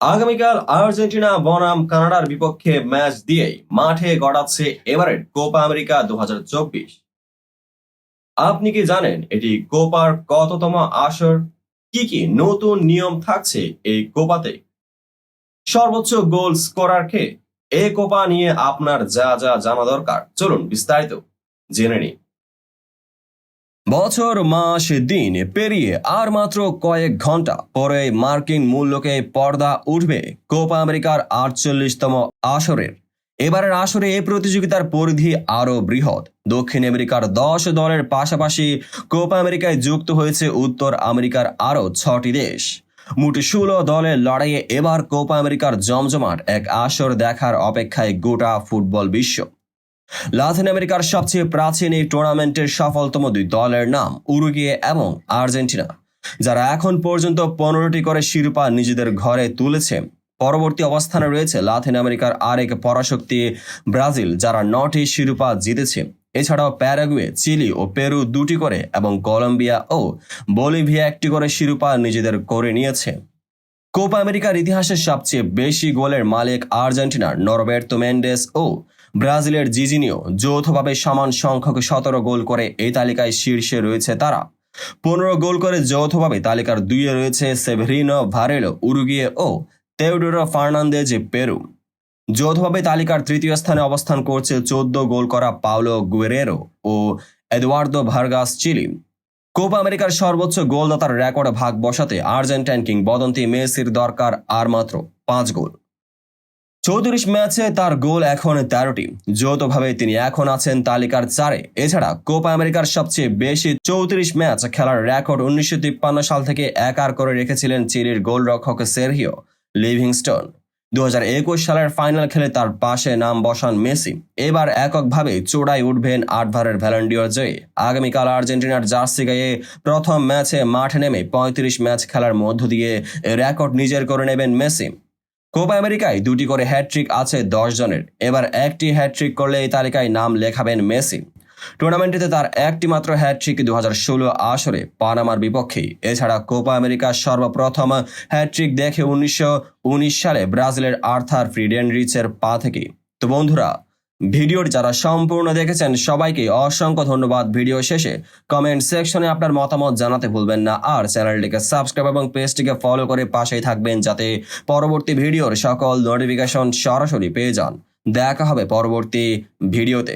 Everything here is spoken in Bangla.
আগামীকাল আর্জেন্টিনা বনাম কানাডার বিপক্ষে ম্যাচ দিয়েই মাঠে গড়াচ্ছে এবারের কোপা আমেরিকা 2024। আপনি কি জানেন এটি কোপার কততম আসর? কি কি নতুন নিয়ম থাকছে এই কোপাতে? সর্বোচ্চ গোল স্কোরার কে? এই কোপা নিয়ে আপনার যা যা জানা দরকার, চলুন বিস্তারিত জেনে নিই। বছর মাস দিন পেরিয়ে আর মাত্র কয়েক ঘন্টা পরে মার্কিন মূল্যকে পর্দা উঠবে কোপা আমেরিকার 48তম আসরের। এবারের আসরে এই প্রতিযোগিতার পরিধি আরও বৃহৎ। দক্ষিণ আমেরিকার 10 দলের পাশাপাশি কোপা আমেরিকায় যুক্ত হয়েছে উত্তর আমেরিকার আরও 6টি দেশ। মোট 16 দলের লড়াইয়ে এবার কোপা আমেরিকার জমজমাট এক আসর দেখার অপেক্ষায় গোটা ফুটবল বিশ্ব। লাতিন আমেরিকার সবচেয়ে প্রাচীন এই টুর্নামেন্টের সফলতম দুই দলের নাম উরুগুয়ে এবং আর্জেন্টিনা, যারা এখন পর্যন্ত 15টি করে শিরোপা নিজেদের ঘরে তুলেছে। পরবর্তী অবস্থানে রয়েছে লাতিন আমেরিকার আরেক পরাশক্তি ব্রাজিল, যারা 9টি শিরোপা জিতেছে। এছাড়াও প্যারাগুয়ে, চিলি ও পেরু 2টি করে এবং কলম্বিয়া ও বলিভিয়া 1টি করে শিরোপা নিজেদের করে নিয়েছে। কোপা আমেরিকার ইতিহাসে সবচেয়ে বেশি গোলের মালিক আর্জেন্টিনার নরবের্তো মেন্ডেস ও ব্রাজিলের জিজিনিও যৌথভাবে সমান সংখ্যক 17 গোল করে এই তালিকায় শীর্ষে রয়েছে তারা। 15 গোল করে যৌথভাবে তালিকার 2-এ রয়েছে সেভেরিনো ভারেলো উরুগুয়ে ও তেওডোরো ফার্নান্দেজ পেরু। যৌথভাবে তালিকার তৃতীয় স্থানে অবস্থান করছে 14 গোল করা পাওলো গুয়েরেরো ও এদুয়ার্দো ভার্গাস চিলি। কোপা আমেরিকার সর্বোচ্চ গোলদাতার রেকর্ডে ভাগ বসাতে আর্জেন্টাইন কিংবদন্তি মেসির দরকার আর মাত্র 5 গোল। 34 ম্যাচে তার গোল এখন 13টি। যৌথভাবে তিনি এখন আছেন তালিকার 4-এ। এছাড়া কোপা আমেরিকার সবচেয়ে বেশি 34 ম্যাচ খেলার রেকর্ড 1953 সাল থেকে একার করে রেখেছিলেন চিলির গোলরক্ষক সেরহিও লিভিংস্টোন। 2021 সালের ফাইনাল খেলে তার পাশে নাম বসান মেসি। এবার এককভাবে চূড়ায় উঠবেন 8 বারের ভ্যালেন্ডিয়র জয়ে। আগামীকাল আর্জেন্টিনার জার্সি গায়ে প্রথম ম্যাচে মাঠে নেমে 35 ম্যাচ খেলার মধ্য দিয়ে রেকর্ড নিজের করে নেবেন মেসি। কোপা আমেরিকায় 2টি করে হ্যাটট্রিক আছে 10 জনের। এবার একটি হ্যাটট্রিক করলে এই তালিকায় নাম লেখাবেন মেসি। টুর্নামেন্টে তার একটি মাত্র হ্যাটট্রিক 2016 আসরে পানামার বিপক্ষেই। এছাড়া কোপা আমেরিকার সর্বপ্রথম হ্যাটট্রিক দেখে 1919 সালে ব্রাজিলের আর্থার ফ্রিডেনরিচের পা থেকে। তো বন্ধুরা, ভিডিওটি যারা সম্পূর্ণ দেখেছেন সবাইকে অসংখ্য ধন্যবাদ। ভিডিও শেষে কমেন্ট সেকশনে আপনার মতামত জানাতে ভুলবেন না, আর চ্যানেলটিকে সাবস্ক্রাইব এবং পেজটিকে ফলো করে পাশেই থাকবেন যাতে পরবর্তী ভিডিওর সকল নোটিফিকেশন সরাসরি পেয়ে যান। দেখা হবে পরবর্তী ভিডিওতে।